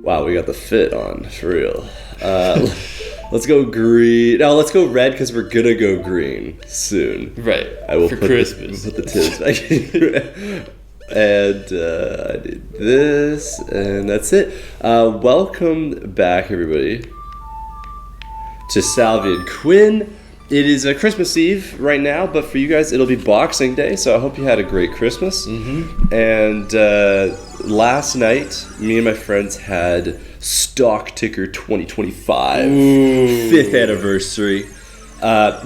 Wow, we got the fit on, for real. Let's go green. No, let's go red because we're gonna go green soon. Right. I will for put Christmas. Put the tips back in. And I did this, and that's it. Welcome back, everybody, to Salvy and Quinn. It is a Christmas Eve right now, but for you guys, it'll be Boxing Day, so I hope you had a great Christmas. Mm-hmm. And last night, me and my friends had Stock Ticker 2025, Ooh. 5th anniversary.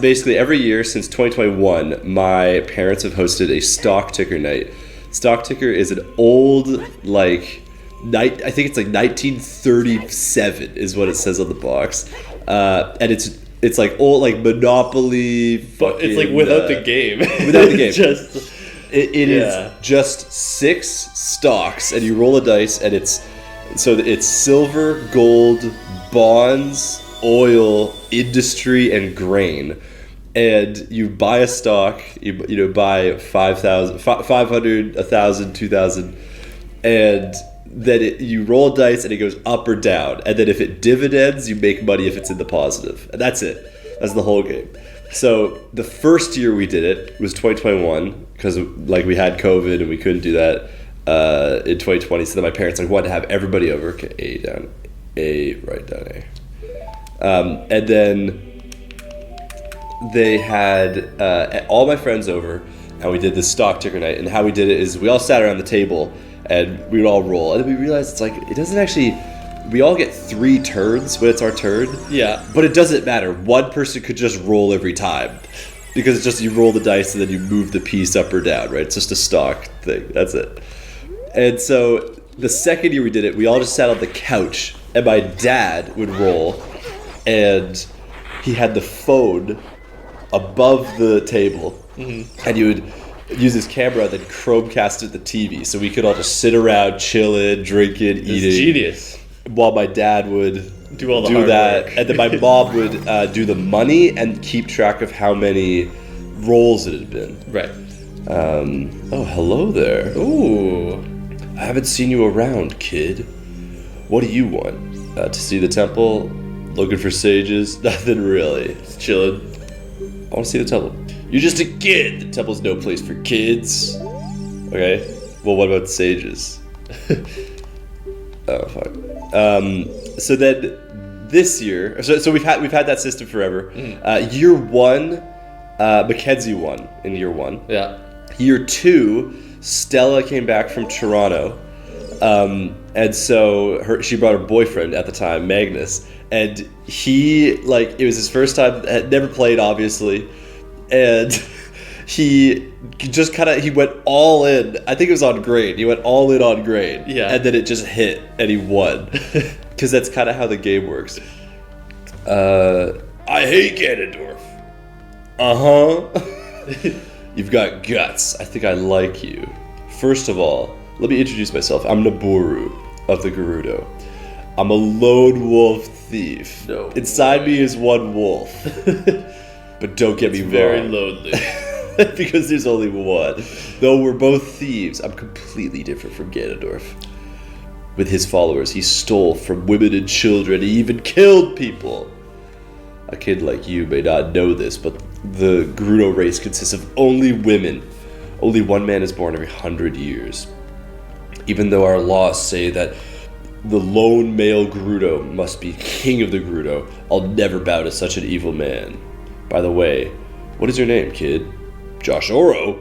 Basically, every year since 2021, my parents have hosted a Stock Ticker night. Stock Ticker is an old, I think it's like 1937 is what it says on the box. And it's like old, like Monopoly. But it's like without the game. Without the game. It Yeah. is just 6 stocks, and you roll a dice, and it's silver, gold, bonds, oil, industry, and grain. And you buy a stock, you buy 5,000, 500, 1,000, 2,000, and then you roll a dice and it goes up or down. And then if it dividends, you make money if it's in the positive. And that's it. That's the whole game. So the first year we did it was 2021 because we had COVID and we couldn't do that in 2020. So then my parents wanted to have everybody over. Okay, write down A. And then they had all my friends over, and we did this Stock Ticker night. And how we did it is we all sat around the table and we would all roll, and then we realized it doesn't actually. We all get 3 turns when it's our turn. Yeah. But it doesn't matter. One person could just roll every time, because it's just you roll the dice and then you move the piece up or down. Right? It's just a stock thing. That's it. And so the second year we did it, we all just sat on the couch, and my dad would roll, and he had the phone above the table, and he would use his camera and then Chromecast it the TV, so we could all just sit around, chilling, drinking, eating. Genius. While my dad would do all the hard that, work. and then my mom would do the money and keep track of how many rolls it had been. Right. Oh, hello there. Ooh. I haven't seen you around, kid. What do you want? To see the temple? Looking for sages? Nothing really. Just chilling. I want to see the temple. You're just a kid. The temple's no place for kids. Okay. Well, what about sages? Oh, fuck. So then this year, so we've had that system forever. Year 1, Mackenzie won in year 1. Yeah. Year 2, Stella came back from Toronto, and so she brought her boyfriend at the time, Magnus, and he it was his first time, had never played obviously, and he just he went all in. I think it was on grain. He went all in on grain. Yeah. And then it just hit, and he won. Because that's kind of how the game works. I hate Ganondorf. Uh-huh. You've got guts. I think I like you. First of all, let me introduce myself. I'm Nabooru of the Gerudo. I'm a lone wolf thief. No Inside me is one wolf. But don't get me wrong. Very lonely. Because there's only one. Though we're both thieves, I'm completely different from Ganondorf. With his followers, he stole from women and children. He even killed people. A kid like you may not know this, but the Gerudo race consists of only women. Only one man is born every 100 years. Even though our laws say that the lone male Gerudo must be king of the Gerudo, I'll never bow to such an evil man. By the way, what is your name, kid? Josh Oro?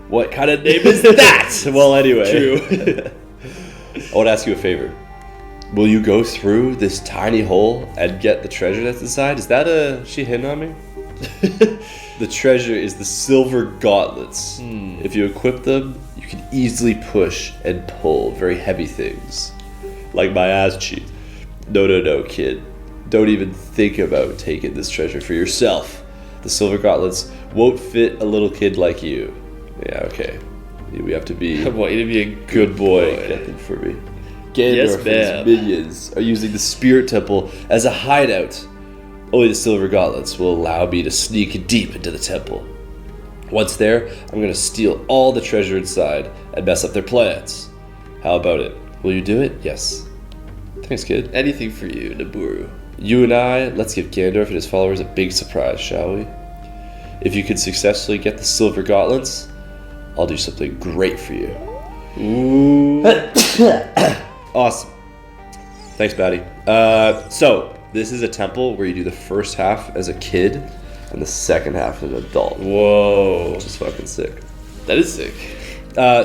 What kind of name is that? Well, anyway. True. I want to ask you a favor. Will you go through this tiny hole and get the treasure that's inside? Is that she hitting on me? The treasure is the silver gauntlets. If you equip them, you can easily push and pull very heavy things. Like my ass cheeks. No, kid. Don't even think about taking this treasure for yourself. The silver gauntlets won't fit a little kid like you. Yeah, okay. We have to be... I want you to be a good boy. Get them for me. Ganondorf and his minions are using the Spirit Temple as a hideout. Only the silver gauntlets will allow me to sneak deep into the temple. Once there, I'm going to steal all the treasure inside and mess up their plans. How about it? Will you do it? Yes. Thanks, kid. Anything for you, Naburu. You and I, let's give Gandalf and his followers a big surprise, shall we? If you could successfully get the silver gauntlets, I'll do something great for you. Ooh. Awesome. Thanks, Batty. So, this is a temple where you do the first half as a kid and the second half as an adult. Whoa. Which is fucking sick. That is sick.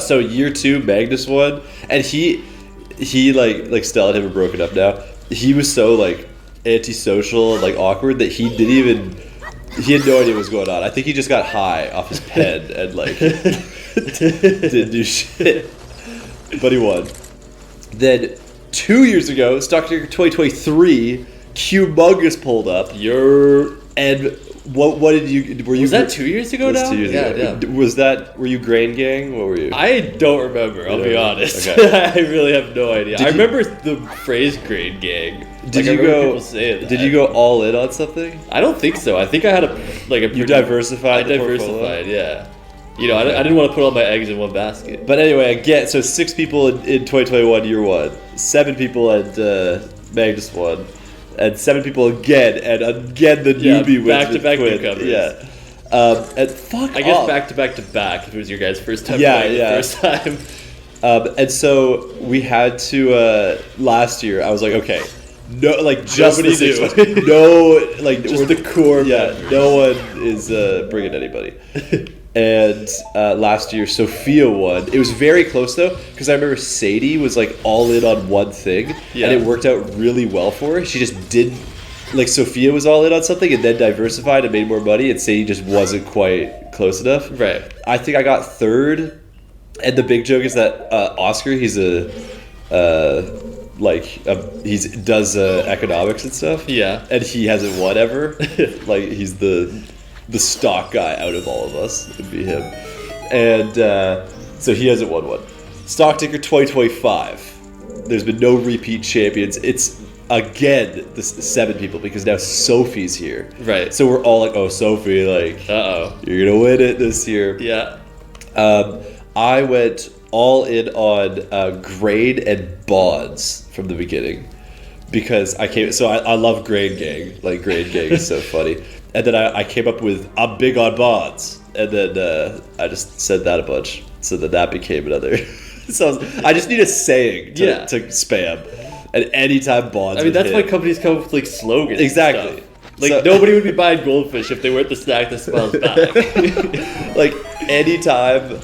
So year 2, Magnus won, and he like Stella and him are broken up now. He was so like antisocial and like awkward that he had no idea what was going on. I think he just got high off his pen and like didn't do shit. But he won. Then 2 years ago, Stocktaker 2023, Humongous pulled up. And what did you? Was that 2 years ago now? 2 years ago. Yeah. Was that? Were you Grain Gang? What were you? I don't remember. I'll be honest. Okay. I really have no idea. I remember the phrase "Grain Gang." Did I you remember go? people saying that. Did you go all in on something? I don't think so. I think I had You diversified. I diversified. Yeah. You know, I didn't want to put all my eggs in one basket. But anyway, again, so 6 people in 2021 year 1, 7 people at Magnus 1, and 7 people again, and again the newbie wins back to with back Quinn. newcomers. Yeah. And fuck I guess off. back to back to back if it was your guys' first time Yeah, playing yeah. the first time. And so we had to last year. I was like, okay, no, like just Nobody the 6 knew. of us. No, like Just we're the core Yeah, members. no one is bringing anybody. And last year, Sophia won. It was very close though, because I remember Sadie was like all in on one thing, Yeah. and it worked out really well for her. She just didn't. Like Sophia was all in on something and then diversified and made more money, and Sadie just wasn't quite close enough. Right. I think I got 3rd, and the big joke is that Oscar, he's does economics and stuff. Yeah. And he hasn't won ever. Like he's the stock guy out of all of us. It'd be him. And so he hasn't won one. Stock Ticker 2025. There's been no repeat champions. It's again the 7 people because now Sophie's here. Right. So we're all like, oh, Sophie, like, Uh-oh. you're gonna win it this year. Yeah. I went all in on grade and bonds from the beginning because I love Grade Gang. Like Grade Gang is so funny. And then I came up with I'm big on bonds, and then I just said that a bunch, so that became another. So I just need a saying to spam, and anytime bonds. I mean, would that's hit, why companies come up with like slogans. and Exactly. stuff. Like So- nobody would be buying goldfish if they weren't the snack that smells bad. like anytime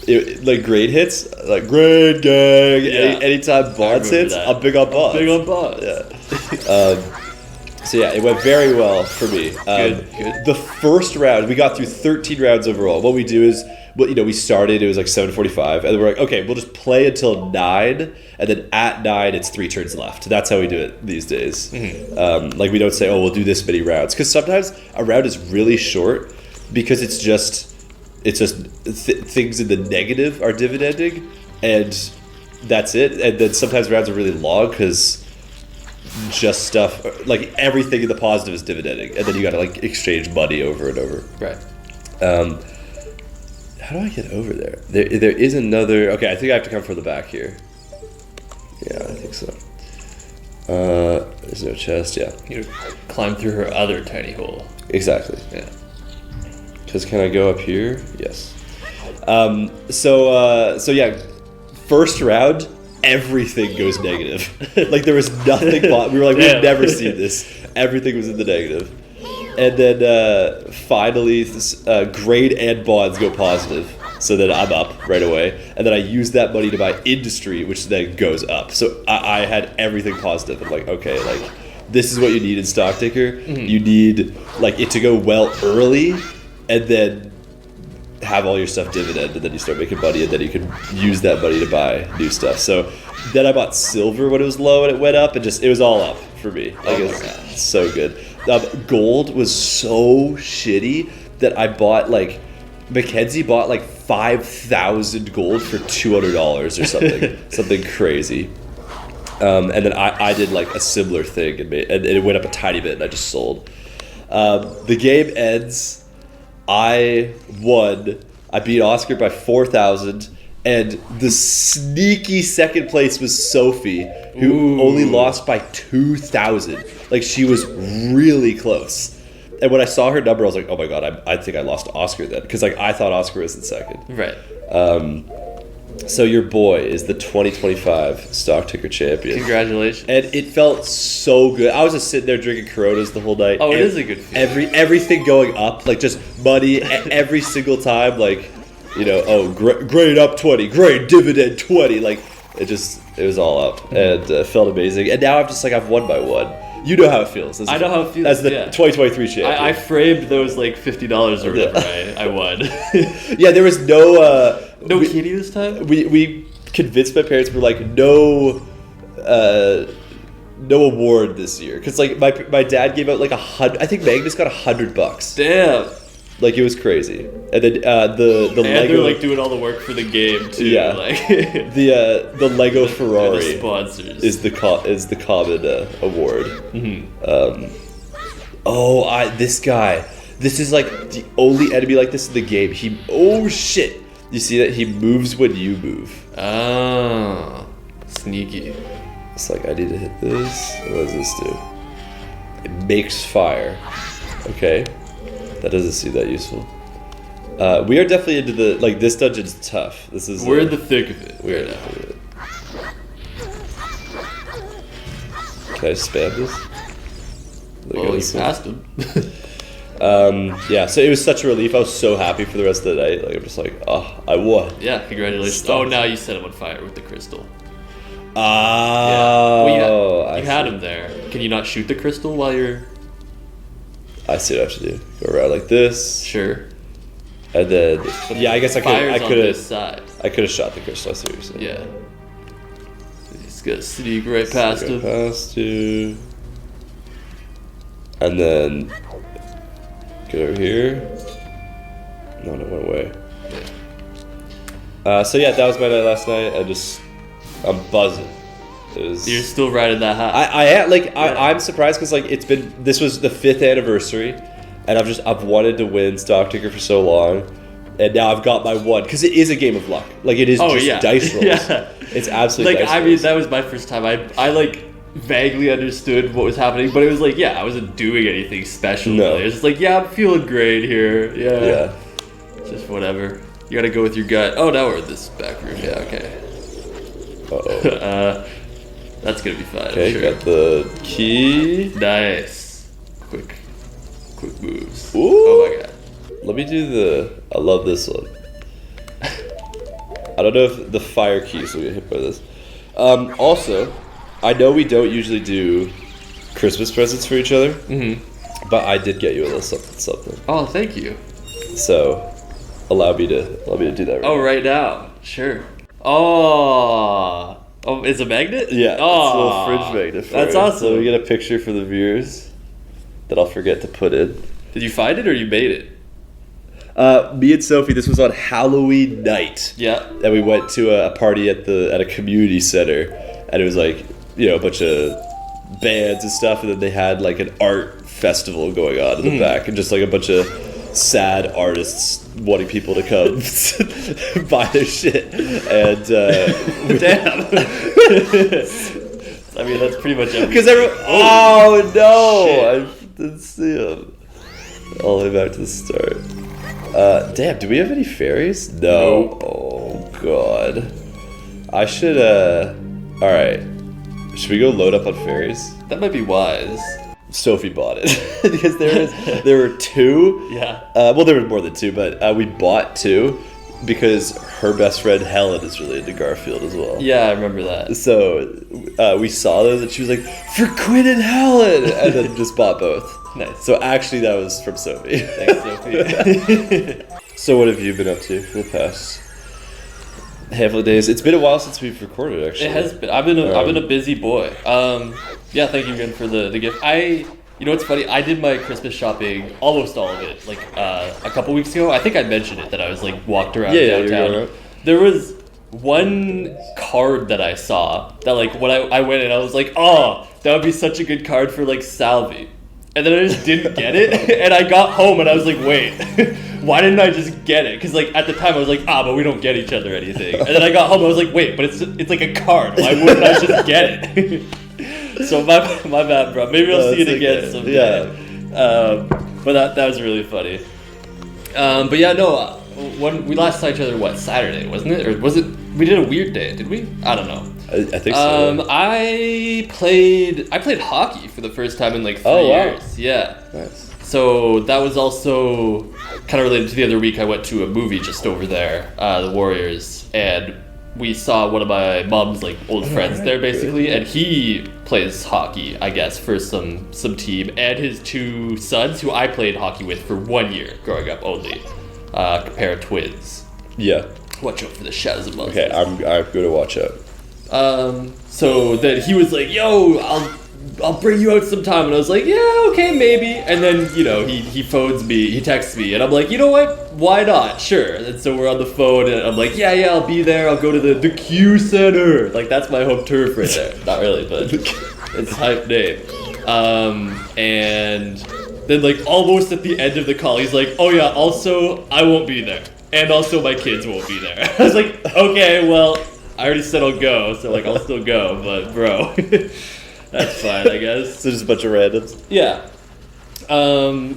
like grade hits, like Grade Gang. Yeah. Anytime bonds remember hits, that. I'm big on bonds. Big on bonds. Yeah. So yeah, it went very well for me. Good. The first round, we got through 13 rounds overall. What we do is, we started, it was like 7:45, and then we're like, okay, we'll just play until 9, and then at 9, it's 3 turns left. That's how we do it these days. Mm-hmm. Like we don't say, oh, we'll do this many rounds, because sometimes a round is really short because it's just things in the negative are dividending, and that's it. And then sometimes rounds are really long because just stuff like everything in the positive is dividending, and then you gotta like exchange money over and over. Right. How do I get over there? There is another. Okay, I think I have to come from the back here. Yeah, I think so. There's no chest. Yeah, You climb through her other tiny hole. exactly. Yeah. Because can I go up here? Yes. So yeah, first round, everything goes negative. Like there was nothing. We were like, we've Damn. never seen this. Everything was in the negative. And then finally, grade and bonds go positive. So then I'm up right away. And then I use that money to buy industry, which then goes up. So I had everything positive. I'm like, okay, like this is what you need in Stock Ticker. Mm-hmm. You need like it to go well early, and then have all your stuff dividend, and then you start making money, and then you can use that money to buy new stuff. So then I bought silver when it was low, and it went up, and it was all up for me. Like it was so good. Gold was so shitty that I bought like Mackenzie bought like 5,000 gold for $200 or something, something crazy. And then I did like a similar thing and it went up a tiny bit, and I just sold. The game ends. I won. I beat Oscar by 4,000, And the sneaky second place was Sophie, who only lost by 2,000. Like, she was really close. And when I saw her number, I was like, oh my god, I think I lost to Oscar then. Because, like, I thought Oscar was in second. Right. So your boy is the 2025 Stock Ticker champion. Congratulations. And it felt so good. I was just sitting there drinking Coronas the whole night. Oh, it is a good feeling. Everything going up, like just money every single time, like, you know, grade up 20, grade dividend 20, like it was all up and felt amazing. And now I've won by one. You know how it feels. I know how it feels as the 2023 champion. I framed those like $50 or whatever I won. Yeah, there was no kitty this time. We convinced my parents we're like no award this year because like my dad gave out like 100. I think Magnus got $100. Damn. Like, it was crazy. And then the and Lego, they're like doing all the work for the game too. Yeah. Like the Lego Ferrari the sponsors is the common award. Mm-hmm. This guy. This is like the only enemy like this in the game. Oh shit! You see that he moves when you move. Oh, sneaky. It's like, I need to hit this. What does this do? It makes fire. Okay. That doesn't seem that useful. We are definitely into this dungeon's tough. We're in the thick of it. We're in the thick of it. Can I spam this? Well, you passed him. Yeah, so it was such a relief. I was so happy for the rest of the night. Like, I'm just like, oh, I won. Yeah, congratulations. Stop. Oh, now you set him on fire with the crystal. Oh, yeah. Well, you had him there. Can you not shoot the crystal while you're... I see what I have to do. Go around like this. Sure. And then, yeah, I guess I could have shot the crystal. I see what you're saying. Yeah. He's gonna sneak right past him. Past you. And then get over here. No, it went away. So yeah, that was my night last night. I'm buzzing. You're still riding that high. I'm surprised because like this was the 5th anniversary, and I've wanted to win Stock Ticker for so long, and now I've got my one because it is a game of luck. Like it is dice rolls. Yeah. It's absolutely like dice rolls. mean that was my first time. I like vaguely understood what was happening, but it was like I wasn't doing anything special. No. Really. It was just like I'm feeling great here. Yeah. Just whatever. You gotta go with your gut. Oh, now we're in this back room. Yeah. Okay. Uh-oh. That's gonna be fun. Okay, sure. got the key. Nice. Quick moves. Ooh. Oh my god. Let me do I love this one. I don't know if the fire keys will get hit by this. Also, I know we don't usually do Christmas presents for each other, but I did get you a little something. Oh, thank you. So, allow me to do that. Right now, sure. Oh, it's a magnet? Yeah, it's a little fridge magnet. That's awesome. So we get a picture for the viewers that I'll forget to put in. Did you find it or you made it? Me and Sophie, this was on Halloween night. Yeah. And we went to a party at a community center, and it was like, a bunch of bands and stuff, and then they had like an art festival going on in the back, and just like a bunch of sad artists wanting people to come buy their shit. And damn. I mean, that's pretty much everything. Because everyone, oh no, shit. I didn't see them. All the way back to the start. Damn, do we have any fairies? No. Nope. Oh god. I should alright. Should we go load up on fairies? That might be wise. Sophie bought it because there were 2. Yeah. Well, there were more than 2, but we bought 2 because her best friend Helen is really into Garfield as well. Yeah, I remember that. So we saw those and she was like, "For Quinn and Helen," and then just bought both. Nice. So actually, that was from Sophie. Thanks, Sophie. So what have you been up to for the past handful of days? It's been a while since we've recorded, actually. It has been. I've been a busy boy. Yeah, thank you again for the gift. You know what's funny? I did my Christmas shopping, almost all of it, like a couple weeks ago. I think I mentioned it that I was like walked around downtown. There was one card that I saw that like when I went in, I was like, oh, that would be such a good card for like Salvy. And then I just didn't get it, and I got home and I was like, wait, why didn't I just get it? Because like at the time I was like, but we don't get each other anything. And then I got home, I was like, wait, but it's like a card. Why wouldn't I just get it? So my bad, bro. Maybe I'll see it again someday. Yeah. But that was really funny. But yeah, no. When we last saw each other, what, Saturday, wasn't it? Or was it? We did a weird day, did we? I don't know. I think so. I played hockey for the first time in like 3 years. Yeah. Nice. So that was also kind of related to the other week. I went to a movie just over there, The Warriors, and we saw one of my mom's like old friends there basically, and he plays hockey, I guess, for some team, and his 2 sons who I played hockey with for 1 year growing up only. A pair of twins. Yeah. Watch out for the shadows of Moses. Okay, I'm going to watch out. So then he was like, yo, I'll bring you out sometime. And I was like, yeah, okay, maybe. And then, he phones me, he texts me, and I'm like, you know what? Why not? Sure. And so we're on the phone, and I'm like, yeah, I'll be there. I'll go to the Q Center. Like, that's my home turf right there. Not really, but it's a hype name. And then, like, almost at the end of the call, he's like, oh yeah, also, I won't be there. And also my kids won't be there. I was like, okay, well, I already said I'll go, so like I'll still go, but bro, that's fine, I guess. So just a bunch of randoms? Yeah. And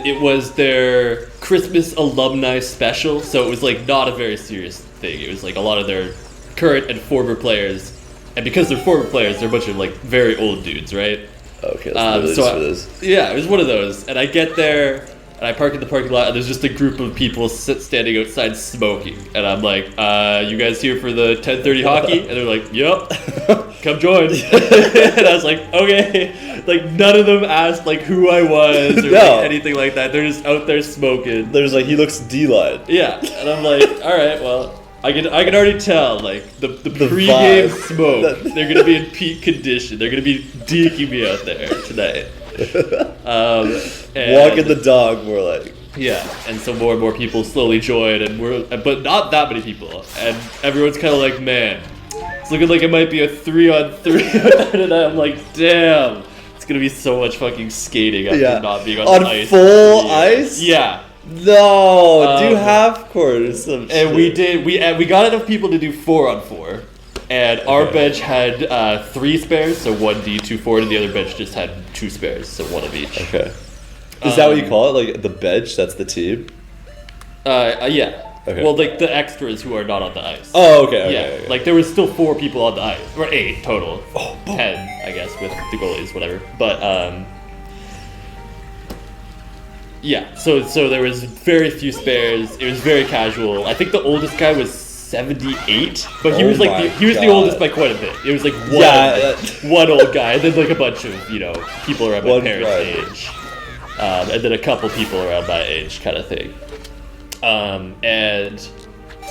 it was their Christmas alumni special, so it was like not a very serious thing. It was like a lot of their current and former players, and because they're former players, they're a bunch of like very old dudes, right? Okay, that's for this. Yeah, it was one of those, and I get there, and I park in the parking lot, and there's just a group of people standing outside smoking. And I'm like, you guys here for the 10:30 hockey? And they're like, yep, come join. And I was like, okay. Like, none of them asked, like, who I was or like, anything like that. They're just out there smoking. There's like, he looks D-line. Yeah. And I'm like, all right, well, I can already tell, like, the pregame smoke, they're going to be in peak condition. They're going to be deking me out there tonight. Walking the dog, more like. Yeah, and so more and more people slowly join, but not that many people, and everyone's kind of like, man, it's looking like it might be a 3-on-3, and I'm like, damn, it's gonna be so much fucking skating after not being on the ice. On full ice? Yeah. No, do half court or some and shit. we got enough people to do 4-on-4. And our bench had 3 spares, so 1D, 2 forward, and the other bench just had 2 spares, so 1 of each. Okay. Is that what you call it? Like the bench? That's the team? Yeah. Okay. Well, like the extras who are not on the ice. Oh, okay. Yeah. Like there was still 4 people on the ice, or 8 total. 10, I guess, with the goalies, whatever. But yeah. So there was very few spares. It was very casual. I think the oldest guy was 78, but he was like the oldest by quite a bit. It was like one old guy, and then like a bunch of people around my parents' age, and then a couple people around my age, kind of thing. And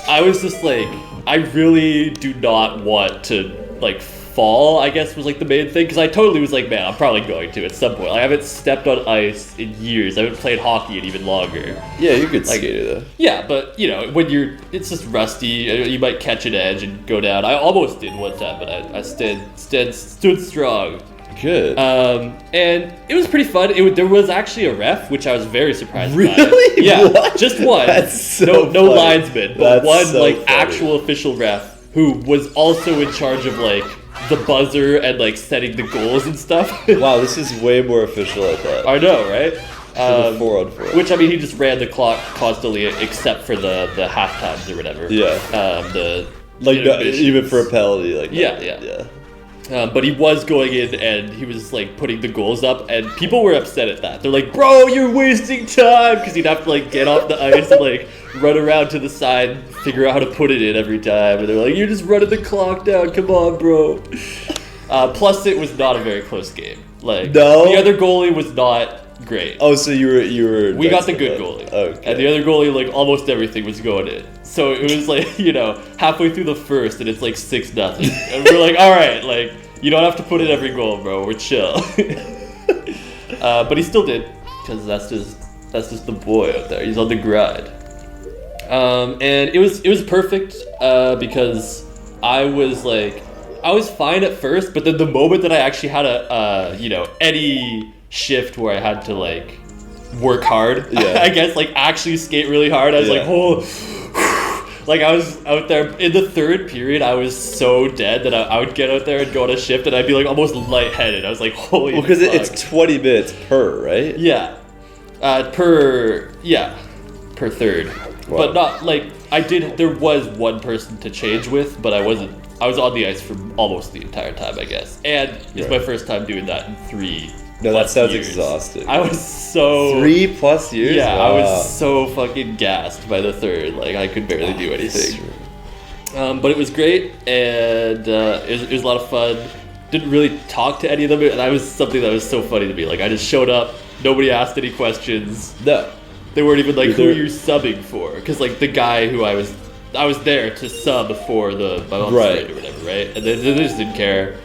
I was just like, I really do not want to like fall, I guess was like the main thing, because I totally was like, man, I'm probably going to at some point. Like, I haven't stepped on ice in years. I haven't played hockey in even longer. Yeah, you could skate it though. Yeah, but when it's just rusty, you might catch an edge and go down. I almost did one time, but I stood strong. Good. And it was pretty fun. There was actually a ref, which I was very surprised by. Really? Yeah, what? just one. That's so no linesman, but That's one so like funny. actual official ref who was also in charge of like the buzzer and like setting the goals and stuff. Wow, this is way more official at that. I know, right? For the 4-on-4. Which, I mean, he just ran the clock constantly, except for the half times or whatever. Yeah. Even for a penalty, like that. Yeah. But he was going in and he was like putting the goals up, and people were upset at that. They're like, bro, you're wasting time, because he'd have to like get off the ice and like run around to the side and figure out how to put it in every time. And they're like, you're just running the clock down, come on, bro. Plus it was not a very close game. Like, no? The other goalie was not great. Oh, so you were we got the good goalie. Okay. And the other goalie, like, almost everything was going in. So it was like, halfway through the first, and it's like 6-0. And we're like, all right, like, you don't have to put in every goal, bro. We're chill. But he still did, because that's just the boy out there. He's on the grind. And it was perfect, because I was fine at first, but then the moment that I actually had any shift where I had to like work hard. Yeah. I guess like actually skate really hard. I was like, oh, like I was out there in the third period. I was so dead that I would get out there and go on a shift, and I'd be like almost lightheaded. I was like, holy. Well, because fuck. it's 20 minutes per, right? Yeah, per third. Wow. But not like there was one person to change with, but I was on the ice for almost the entire time, I guess. And it's my first time doing that in 3 No, that sounds years. exhausting. I was so 3+ years? Yeah, Wow. I was so fucking gassed by the third. Like I could barely do anything. But it was great, and it was a lot of fun. Didn't really talk to any of them, and that was something that was so funny to me. Like I just showed up, nobody asked any questions. No. They weren't even like, who are you subbing for? Because like the guy who I was there to sub for my mom's friend or whatever, right? And they just didn't care.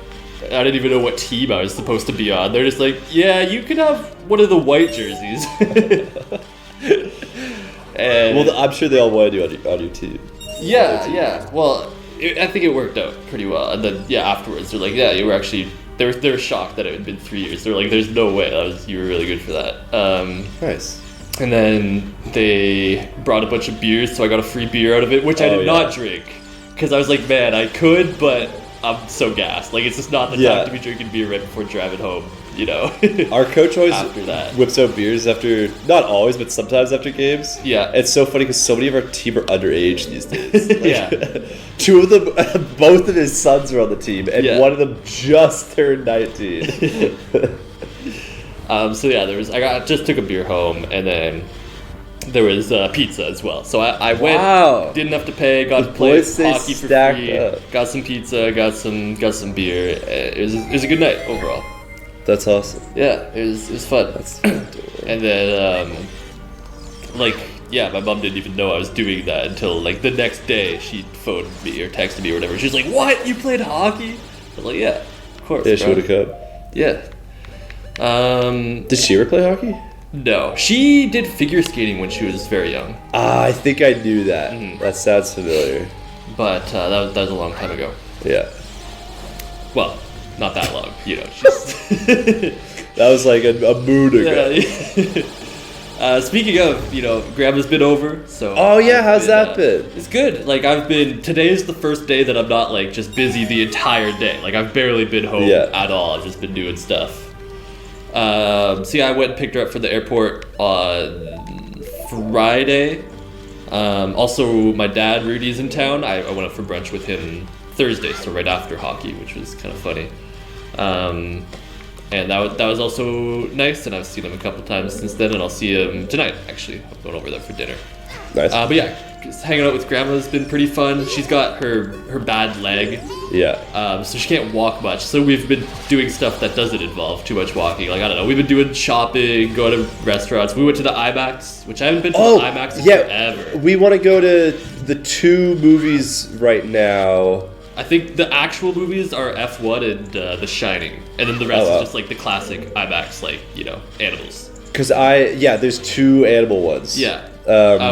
I didn't even know what team I was supposed to be on. They're just like, yeah, you can have one of the white jerseys. And well, I'm sure they all wanted you on your team. yeah. Well, I think it worked out pretty well. And then afterwards they're like, yeah, you were actually. They were shocked that it had been 3 years. They're like, there's no way you were really good for that. Nice. And then they brought a bunch of beers, so I got a free beer out of it, which I did not drink. Because I was like, man, I could, but I'm so gassed. Like, it's just not the time to be drinking beer right before driving home, you know? Our coach always after that whips out beers after, not always, but sometimes after games. Yeah. It's so funny because so many of our team are underage these days. Like, Yeah. 2 of them, both of his sons are on the team, and one of them just turned 19. So yeah, I just took a beer home, and then there was pizza as well. So I went, didn't have to pay, got to play hockey for free, got some pizza, got some beer. It was a good night overall. That's awesome. Yeah, it was fun. That's and then my mom didn't even know I was doing that until like the next day. She phoned me or texted me or whatever. She's like, "What? You played hockey?" I was like, "Yeah, of course." Yeah, she would have come. Yeah. Did she ever play hockey? No, she did figure skating when she was very young. I think I knew that. That sounds familiar. But that was a long time ago. Yeah. Well, not that long, you know. She's that was like a moon ago. Speaking of, Grandma's been over, so. Oh yeah, how's that been? It's good. Like today is the first day that I'm not like just busy the entire day. Like I've barely been home at all. I've just been doing stuff. I went and picked her up from the airport on Friday. Also, my dad, Rudy's in town. I went up for brunch with him Thursday, so right after hockey, which was kind of funny. And that was also nice, and I've seen him a couple times since then, and I'll see him tonight, actually. I'm going over there for dinner. Nice. But yeah, just hanging out with Grandma has been pretty fun. She's got her bad leg. Yeah. So she can't walk much. So we've been doing stuff that doesn't involve too much walking. Like, I don't know, we've been doing shopping, going to restaurants. We went to the IMAX, which I haven't been to the IMAX in forever. We want to go to the 2 movies right now. I think the actual movies are F1 and The Shining. And then the rest is just like the classic IMAX, like, animals. Because there's 2 animal ones. Yeah.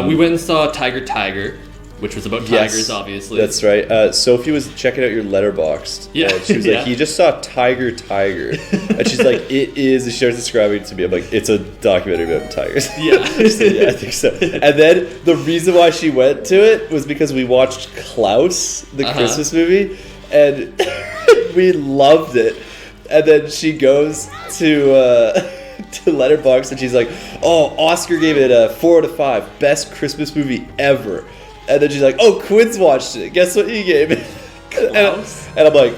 We went and saw Tiger, which was about tigers, obviously. That's right. Sophie was checking out your Letterboxd. Yeah. And she was like, he just saw Tiger. And she's like, it is. And she starts describing it to me. I'm like, it's a documentary about tigers. Yeah. Yeah, I think so. And then the reason why she went to it was because we watched Klaus, the Christmas movie, and we loved it. And then she goes to Letterboxd and she's like, oh, Oscar gave it a 4 out of 5, best Christmas movie ever. And then she's like, oh, Quinn's watched it. Guess what he gave it? And I'm like,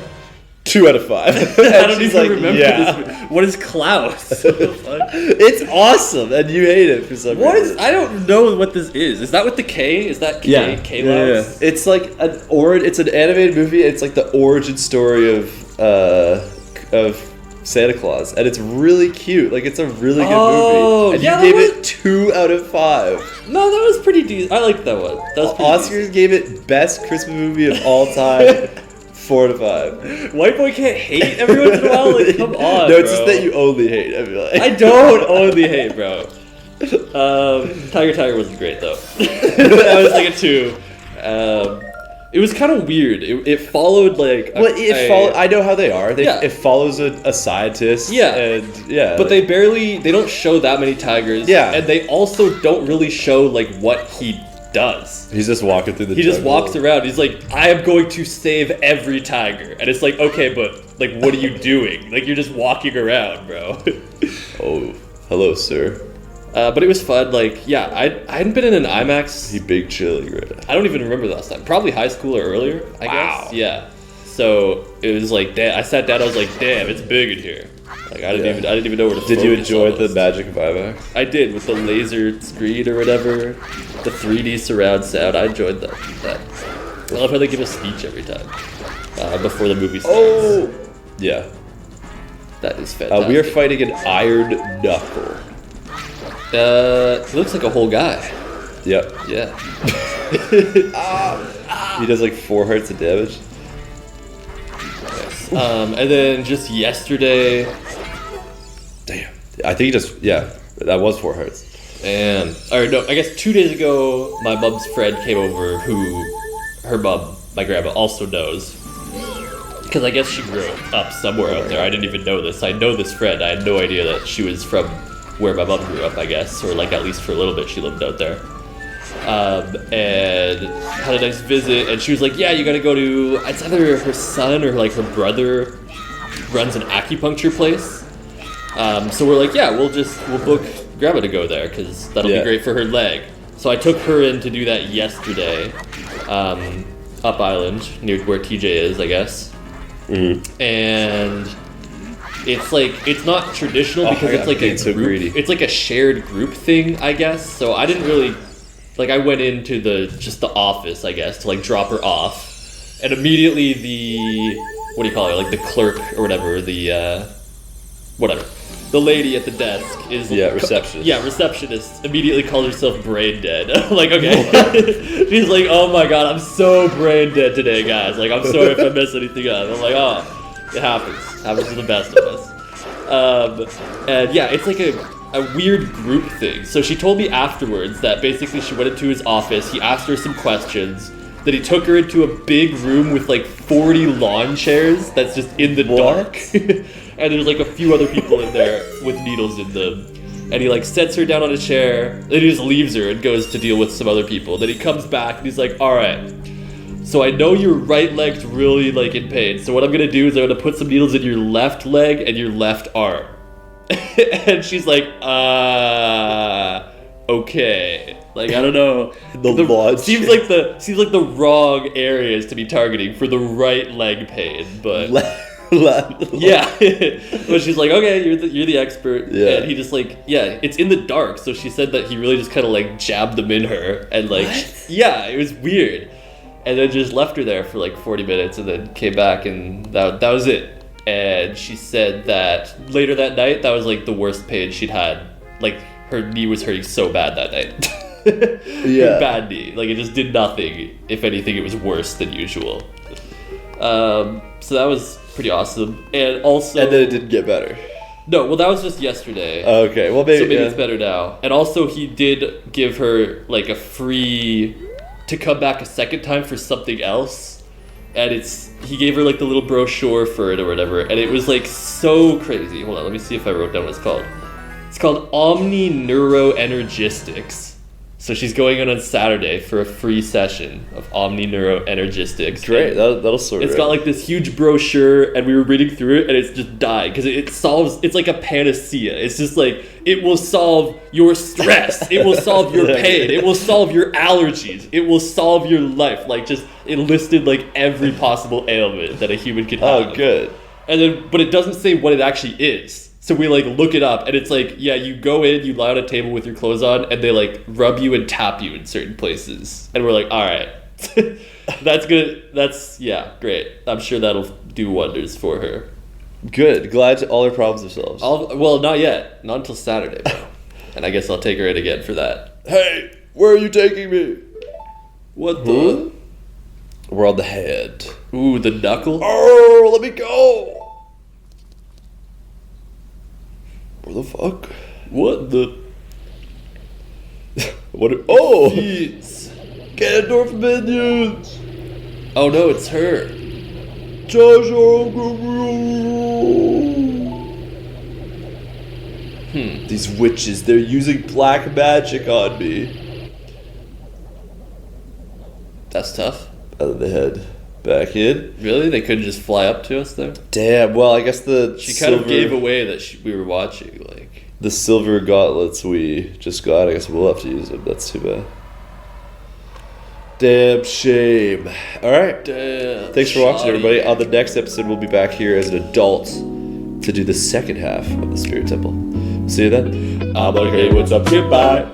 2 out of 5. I don't even remember this. What is Klaus? It's awesome, and you hate it for some reason. I don't know what this is. Is that with the K? Is that K? Yeah. Klaus? Yeah. It's like it's an animated movie. It's like the origin story of Santa Claus, and it's really cute. Like, it's a really good movie. And you gave it 2 out of 5. No, that was pretty decent. I liked that one. That was Oscars gave it best Christmas movie of all time. 4 out of 5. White boy can't hate every once in a while. Like, come on, no, it's just that you only hate. I feel like. I don't only hate, bro. Tiger wasn't great though. I was like a 2. It was kind of weird. It followed like. I know how they are. It follows a scientist. Yeah. And yeah. But they don't show that many tigers. Yeah. And they also don't really show like what he does. He's just walking through the jungle. He just walks around. He's like, I am going to save every tiger. And it's like, okay, but like, what are you doing? Like, you're just walking around, bro. Oh, hello, sir. But it was fun. Like, yeah, I hadn't been in an IMAX. He big chili, right? I don't even remember the last time. Probably high school or earlier, I guess. Yeah. So it was like, damn. I sat down. I was like, damn, it's big in here. Like I didn't even know where to. Did you enjoy the magic of IMAX? I did, with the laser screen or whatever, the 3D surround sound. I enjoyed that. I love how they give a speech every time before the movie starts. Oh, yeah. That is fantastic. We are fighting an iron knuckle. He looks like a whole guy. Yep. Yeah. He does like 4 hearts of damage. Nice. And then just yesterday. Damn. I think that was 4 hearts. And or no, I guess 2 days ago, my mom's friend came over, who her mom, my grandma, also knows. Because I guess she grew up somewhere out there. I didn't even know this. I know this friend. I had no idea that she was from where my mom grew up, I guess, or like at least for a little bit she lived out there. And had a nice visit, and she was like, yeah, you gotta go to, it's either her son or like her brother runs an acupuncture place. So we're like, yeah, we'll book grandma to go there, because that'll be great for her leg. So I took her in to do that yesterday, up island, near where TJ is, I guess. Mm-hmm. And it's not traditional because it's like a group, it's like a shared group thing, I guess. So I didn't really, like, I went into just the office, I guess, to like drop her off, and immediately what do you call her, like the clerk or whatever, the lady at the desk is receptionist. Receptionist immediately calls herself brain dead. I'm like, okay. She's like, oh my god, I'm so brain dead today, guys. Like, I'm sorry if I messed anything up. I'm like, oh. It happens to the best of us. And yeah, it's like a weird group thing. So she told me afterwards that basically she went into his office, he asked her some questions, then he took her into a big room with like 40 lawn chairs that's just in the dark. And there's like a few other people in there with needles in them. And he like sets her down on a chair, then he just leaves her and goes to deal with some other people. Then he comes back and he's like, alright, so I know your right leg's really like in pain. So what I'm gonna do is I'm gonna put some needles in your left leg and your left arm. And she's like, okay. Like, I don't know. Seems like the wrong areas to be targeting for the right leg pain, but yeah. But she's like, okay, you're the expert. Yeah. And he just like, yeah, it's in the dark. So she said that he really just kind of like jabbed them in her and like, yeah, it was weird. And then just left her there for like 40 minutes and then came back, and that was it. And she said that later that night, that was like the worst pain she'd had. Like, her knee was hurting so bad that night. Yeah. Bad knee. Like, it just did nothing. If anything, it was worse than usual. So that was pretty awesome. And then it didn't get better. No, well, that was just yesterday. Okay, well, maybe it's better now. And also, he did give her like a free to come back a second time for something else, and he gave her like the little brochure for it or whatever, and it was like so crazy. Hold on, let me see if I wrote down what it's called. It's called Omni Neuroenergistics. So she's going on Saturday for a free session of Omni Neuroenergistics. Great, that'll sort it. It's got like this huge brochure, and we were reading through it, and it's just died because it's like a panacea. It's just like, it will solve your stress, it will solve your pain, it will solve your allergies, it will solve your life. Like, just it listed like every possible ailment that a human could have. Oh, good. And then, but it doesn't say what it actually is. So we like look it up, and it's like, yeah, you go in, you lie on a table with your clothes on, and they like rub you and tap you in certain places. And we're like, all right, that's good. Yeah, great. I'm sure that'll do wonders for her. Good. Glad all her problems are solved. Well, not yet. Not until Saturday, bro. And I guess I'll take her in again for that. Hey, where are you taking me? What the? We're on the head. Ooh, the knuckle? Oh, let me go. Where the fuck? What the? Oh! Ganondorf minions! Oh no, it's her. These witches, they're using black magic on me. That's tough. Out of the head. Back in. Really? They couldn't just fly up to us there? Damn, well, I guess She kind of gave away that we were watching, like... The silver gauntlets we just got, I guess we'll have to use them. That's too bad. Damn shame. Alright. Damn. Thanks for watching, everybody. On the next episode, we'll be back here as an adult to do the second half of the Spirit Temple. See you then. I'm like, hey, what's up? Goodbye.